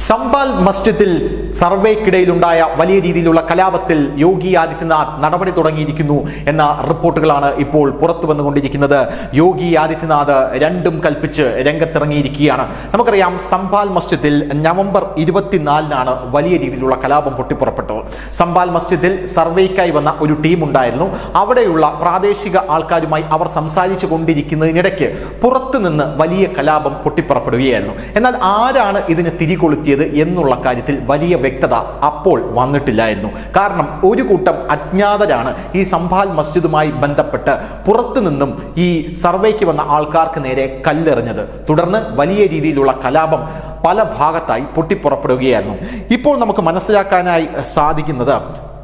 സംബാൽ മസ്ജിദിൽ സർവേക്കിടയിലുണ്ടായ വലിയ രീതിയിലുള്ള കലാപത്തിൽ യോഗി ആദിത്യനാഥ് നടപടി തുടങ്ങിയിരിക്കുന്നു എന്ന റിപ്പോർട്ടുകളാണ് ഇപ്പോൾ പുറത്തു വന്നുകൊണ്ടിരിക്കുന്നത്. യോഗി ആദിത്യനാഥ് രണ്ടും കൽപ്പിച്ച് രംഗത്തിറങ്ങിയിരിക്കുകയാണ്. നമുക്കറിയാം, സംബാൽ മസ്ജിദിൽ നവംബർ 24-നാണ് വലിയ രീതിയിലുള്ള കലാപം പൊട്ടിപ്പുറപ്പെട്ടത്. സംബാൽ മസ്ജിദിൽ സർവേക്കായി വന്ന ഒരു ടീം ഉണ്ടായിരുന്നു. അവിടെയുള്ള പ്രാദേശിക ആൾക്കാരുമായി അവർ സംസാരിച്ചു കൊണ്ടിരിക്കുന്നതിനിടയ്ക്ക് പുറത്തുനിന്ന് വലിയ കലാപം പൊട്ടിപ്പുറപ്പെടുകയായിരുന്നു. എന്നാൽ ആരാണ് ഇതിന് തിരികൊളുത്തിയത് എന്നുള്ള കാര്യത്തിൽ വലിയ വ്യക്തത അപ്പോൾ വന്നിട്ടില്ലായിരുന്നു. കാരണം ഒരു കൂട്ടം അജ്ഞാതരാണ് ഈ സംബാൽ മസ്ജിദുമായി ബന്ധപ്പെട്ട് പുറത്തുനിന്നും ഈ സർവേക്ക് വന്ന ആൾക്കാർക്ക് നേരെ കല്ലെറിഞ്ഞത്. തുടർന്ന് വലിയ രീതിയിലുള്ള കലാപം പല ഭാഗത്തായി പൊട്ടിപ്പുറപ്പെടുകയായിരുന്നു. ഇപ്പോൾ നമുക്ക് മനസ്സിലാക്കാനായി സാധിക്കുന്നത്,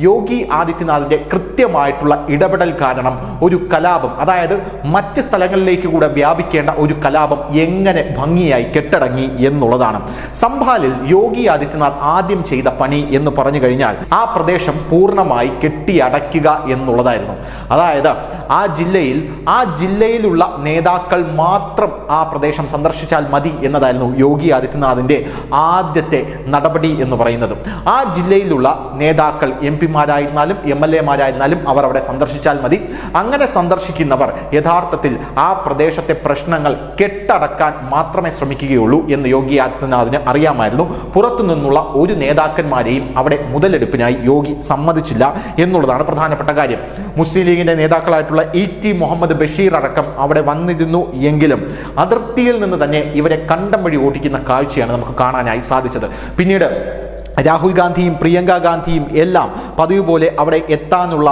യോഗി ആദിത്യനാഥിന്റെ കൃത്യമായിട്ടുള്ള ഇടപെടൽ കാരണം ഒരു കലാപം, അതായത് മറ്റ് സ്ഥലങ്ങളിലേക്ക് കൂടെ വ്യാപിക്കേണ്ട ഒരു കലാപം എങ്ങനെ ഭംഗിയായി കെട്ടടങ്ങി എന്നുള്ളതാണ്. സംബാലിൽ യോഗി ആദിത്യനാഥ് ആദ്യം ചെയ്ത പണി എന്ന് പറഞ്ഞു കഴിഞ്ഞാൽ ആ പ്രദേശം പൂർണ്ണമായി കെട്ടിയടയ്ക്കുക എന്നുള്ളതായിരുന്നു. അതായത് ആ ജില്ലയിലുള്ള നേതാക്കൾ മാത്രം ആ പ്രദേശം സന്ദർശിച്ചാൽ മതി എന്നതായിരുന്നു യോഗി ആദിത്യനാഥിന്റെ ആദ്യത്തെ നടപടി എന്ന് പറയുന്നത്. ആ ജില്ലയിലുള്ള നേതാക്കൾ MP-മാരായിരുന്നാലും MLA-മാരായിരുന്നാലും അവർ അവിടെ സന്ദർശിച്ചാൽ മതി. അങ്ങനെ സന്ദർശിക്കുന്നവർ യഥാർത്ഥത്തിൽ ആ പ്രദേശത്തെ പ്രശ്നങ്ങൾ കെട്ടടക്കാൻ മാത്രമേ ശ്രമിക്കുകയുള്ളൂ എന്ന് യോഗി ആദിത്യനാഥിന് അറിയാമായിരുന്നു. പുറത്തു നിന്നുള്ള ഒരു നേതാക്കന്മാരെയും അവിടെ മുതലെടുപ്പിനായി യോഗി സമ്മതിച്ചില്ല എന്നുള്ളതാണ് പ്രധാനപ്പെട്ട കാര്യം. മുസ്ലിം ലീഗിന്റെ നേതാക്കളായിട്ടുള്ള ET മുഹമ്മദ് ബഷീർ അടക്കം അവിടെ വന്നിരുന്നു എങ്കിലും അതിർത്തിയിൽ നിന്ന് തന്നെ ഇവരെ കണ്ടം വഴി ഓടിക്കുന്ന കാഴ്ചയാണ് നമുക്ക് കാണാനായി സാധിച്ചത്. പിന്നീട് രാഹുൽ ഗാന്ധിയും പ്രിയങ്ക ഗാന്ധിയും എല്ലാം പതിവ് പോലെ അവിടെ എത്താനുള്ള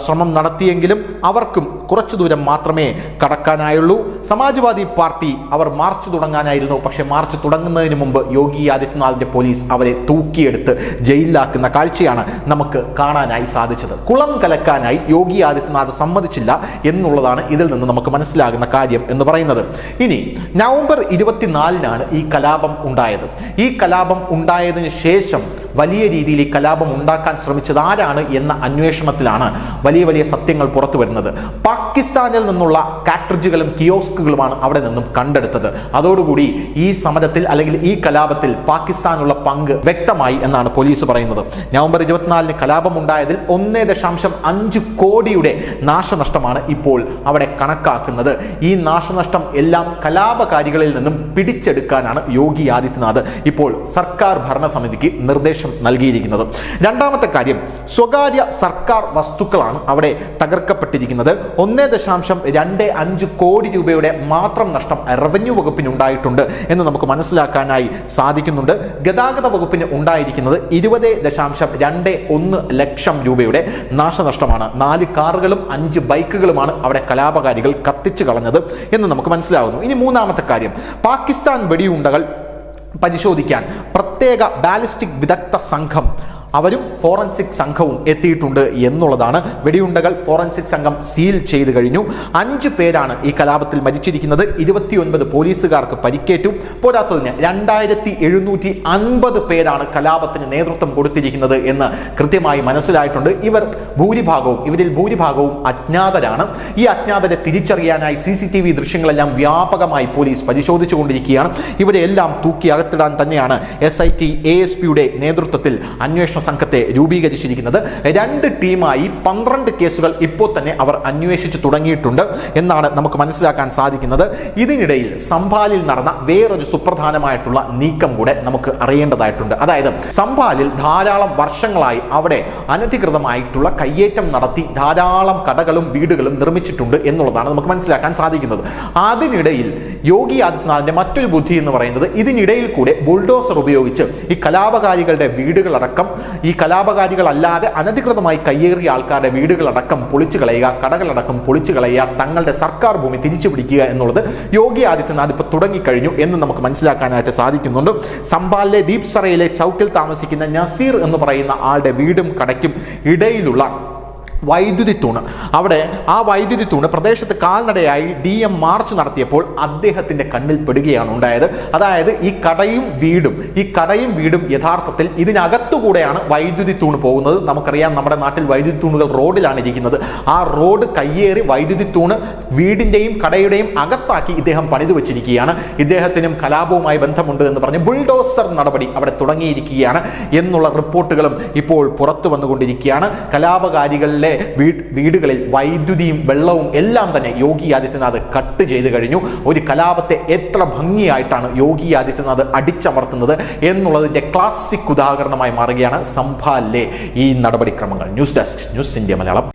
ശ്രമം നടത്തിയെങ്കിലും അവർക്കും കുറച്ചു ദൂരം മാത്രമേ കടക്കാനായുള്ളൂ. സമാജ്വാദി പാർട്ടി അവർ മാർച്ച് തുടങ്ങാനായിരുന്നു. പക്ഷെ മാർച്ച് തുടങ്ങുന്നതിന് മുമ്പ് യോഗി ആദിത്യനാഥിന്റെ പോലീസ് അവരെ തൂക്കിയെടുത്ത് ജയിലിലാക്കുന്ന കാഴ്ചയാണ് നമുക്ക് കാണാനായി സാധിച്ചത്. കുളം കലക്കാനായി യോഗി ആദിത്യനാഥ് സമ്മതിച്ചില്ല എന്നുള്ളതാണ് ഇതിൽ നിന്ന് നമുക്ക് മനസ്സിലാകുന്ന കാര്യം എന്ന് പറയുന്നത്. ഇനി നവംബർ 24-നാണ് ഈ കലാപം ഉണ്ടായത്. ഈ കലാപം ഉണ്ടായതിനു ശേഷം വലിയ രീതിയിൽ ഈ കലാപം ഉണ്ടാക്കാൻ ശ്രമിച്ചത് ആരാണ് എന്ന അന്വേഷണത്തിലാണ് വലിയ വലിയ സത്യങ്ങൾ പുറത്തു വരുന്നത്. പാകിസ്ഥാനിൽ നിന്നുള്ള കാട്രിഡ്ജുകളും കിയോസ്കുകളുമാണ് അവിടെ നിന്നും കണ്ടെടുത്തത്. അതോടുകൂടി ഈ സമരത്തിൽ അല്ലെങ്കിൽ ഈ കലാപത്തിൽ പാകിസ്ഥാനുള്ള പങ്ക് വ്യക്തമായി എന്നാണ് പോലീസ് പറയുന്നത്. നവംബർ 24-ന് കലാപം ഉണ്ടായതിൽ 1.5 കോടിയുടെ നാശനഷ്ടമാണ് ഇപ്പോൾ അവിടെ കണക്കാക്കുന്നത്. ഈ നാശനഷ്ടം എല്ലാം കലാപകാരികളിൽ നിന്നും പിടിച്ചെടുക്കാനാണ് യോഗി ആദിത്യനാഥ് ഇപ്പോൾ സർക്കാർ ഭരണസമിതിക്ക് നിർദ്ദേശം നൽകിയിരിക്കുന്നത്. രണ്ടാമത്തെ കാര്യം, സ്വകാര്യ സർക്കാർ വസ്തുക്കളാണ് അവിടെ തകർക്കപ്പെട്ടിരിക്കുന്നത്. 1.25 കോടി രൂപയുടെ മാത്രം നഷ്ടം റവന്യൂ വകുപ്പിന് ഉണ്ടായിട്ടുണ്ട് എന്ന് നമുക്ക് മനസ്സിലാക്കാനായി സാധിക്കുന്നുണ്ട്. ഗതാഗത വകുപ്പിന് ഉണ്ടായിരിക്കുന്നത് 20.21 ലക്ഷം രൂപയുടെ നാശനഷ്ടമാണ്. 4 കാറുകളും 5 ബൈക്കുകളുമാണ് അവിടെ കലാപകാരികൾ കത്തിച്ചു കളഞ്ഞത് എന്ന് നമുക്ക് മനസ്സിലാകുന്നു. ഇനി മൂന്നാമത്തെ കാര്യം, പാകിസ്ഥാൻ വെടിയുണ്ടകൾ പരിശോധിക്കാൻ പ്രത്യേക ബാലിസ്റ്റിക് വിദഗ്ധ സംഘം, അവരും ഫോറൻസിക് സംഘവും എത്തിയിട്ടുണ്ട് എന്നുള്ളതാണ്. വെടിയുണ്ടകൾ ഫോറൻസിക് സംഘം സീൽ ചെയ്ത് കഴിഞ്ഞു. 5 പേരാണ് ഈ കലാപത്തിൽ മരിച്ചിരിക്കുന്നത്. 29 പോലീസുകാർക്ക് പരിക്കേറ്റു. പോരാത്തതിന് 2750 പേരാണ് കലാപത്തിന് നേതൃത്വം കൊടുത്തിരിക്കുന്നത് എന്ന് കൃത്യമായി മനസ്സിലായിട്ടുണ്ട്. ഇവരിൽ ഭൂരിഭാഗവും അജ്ഞാതരാണ്. ഈ അജ്ഞാതരെ തിരിച്ചറിയാനായി CCTV ദൃശ്യങ്ങളെല്ലാം വ്യാപകമായി പോലീസ് പരിശോധിച്ചുകൊണ്ടിരിക്കുകയാണ്. ഇവരെ എല്ലാം തൂക്കി അകത്തിടാൻ തന്നെയാണ് SIT ASPയുടെ നേതൃത്വത്തിൽ അന്വേഷണ സംഘത്തെ രൂപീകരിച്ചിരിക്കുന്നത്. 2 ടീമായി 12 കേസുകൾ ഇപ്പോൾ തന്നെ അവർ അന്വേഷിച്ചു തുടങ്ങിയിട്ടുണ്ട് എന്നാണ് നമുക്ക് മനസ്സിലാക്കാൻ സാധിക്കുന്നത്. ഇതിനിടയിൽ സംബാലിൽ നടന്ന വേറൊരു സുപ്രധാനമായിട്ടുള്ള നീക്കം കൂടെ നമുക്ക് അറിയേണ്ടതായിട്ടുണ്ട്. അതായത് സംബാലിൽ ധാരാളം വർഷങ്ങളായി അവിടെ അനധികൃതമായിട്ടുള്ള കയ്യേറ്റം നടത്തി ധാരാളം കടകളും വീടുകളും നിർമ്മിച്ചിട്ടുണ്ട് എന്നുള്ളതാണ് നമുക്ക് മനസ്സിലാക്കാൻ സാധിക്കുന്നത്. അതിനിടയിൽ യോഗി ആദിത്യനാഥിന്റെ മറ്റൊരു ബുദ്ധി എന്ന് പറയുന്നത്, ഇതിനിടയിൽ കൂടെ ബുൾഡോസർ ഉപയോഗിച്ച് ഈ കലാപകാരികളുടെ വീടുകളടക്കം, ഈ കലാപകാരികളല്ലാതെ അനധികൃതമായി കയ്യേറിയ ആൾക്കാരുടെ വീടുകളടക്കം പൊളിച്ചു കളയുക, കടകളടക്കം പൊളിച്ചു കളയുക, തങ്ങളുടെ സർക്കാർ ഭൂമി തിരിച്ചു പിടിക്കുക എന്നുള്ളത് യോഗി ആദിത്യനാഥ് ഇപ്പോൾ തുടങ്ങിക്കഴിഞ്ഞു എന്ന് നമുക്ക് മനസ്സിലാക്കാനായിട്ട് സാധിക്കുന്നുണ്ട്. സംബാലിലെ ദീപ്സറയിലെ ചൗക്കിൽ താമസിക്കുന്ന നസീർ എന്ന് പറയുന്ന ആളുടെ വീടും കടയ്ക്കും ഇടയിലുള്ള വൈദ്യുതി തൂണ്. അവിടെ ആ വൈദ്യുതി തൂണ് പ്രദേശത്ത് കാൽനടയായി DM മാർച്ച് നടത്തിയപ്പോൾ അദ്ദേഹത്തിന്റെ കണ്ണിൽ പെടുകയാണ് ഉണ്ടായത്. അതായത് ഈ കടയും വീടും യഥാർത്ഥത്തിൽ ഇതിനകത്തുകൂടെയാണ് വൈദ്യുതി തൂണ് പോകുന്നത്. നമുക്കറിയാം, നമ്മുടെ നാട്ടിൽ വൈദ്യുതി തൂണുകൾ റോഡിലാണ് ഇരിക്കുന്നത്. ആ റോഡ് കയ്യേറി വൈദ്യുതി തൂണ് വീടിന്റെയും കടയുടെയും അകത്താക്കി ഇദ്ദേഹം പണിതു വെച്ചിരിക്കുകയാണ്. ഇദ്ദേഹത്തിനും കലാപവുമായി ബന്ധമുണ്ട് എന്ന് പറഞ്ഞ് ബുൾഡോസർ നടപടി അവിടെ തുടങ്ങിയിരിക്കുകയാണ് എന്നുള്ള റിപ്പോർട്ടുകളും ഇപ്പോൾ പുറത്തു വന്നുകൊണ്ടിരിക്കുകയാണ്. കലാപകാരികളിലെ വീടുകളിൽ വൈദ്യുതിയും വെള്ളവും എല്ലാം തന്നെ യോഗി ആദിത്യനാഥ് കട്ട് ചെയ്ത് കഴിഞ്ഞു. ഒരു കലാപത്തെ എത്ര ഭംഗിയായിട്ടാണ് യോഗി ആദിത്യനാഥ് അടിച്ചമർത്തുന്നത് എന്നുള്ളതിന്റെ ക്ലാസിക് ഉദാഹരണമായി മാറുകയാണ് സംഭാലിലെ ഈ നടപടിക്രമങ്ങൾ. News desk, news India Malayalam.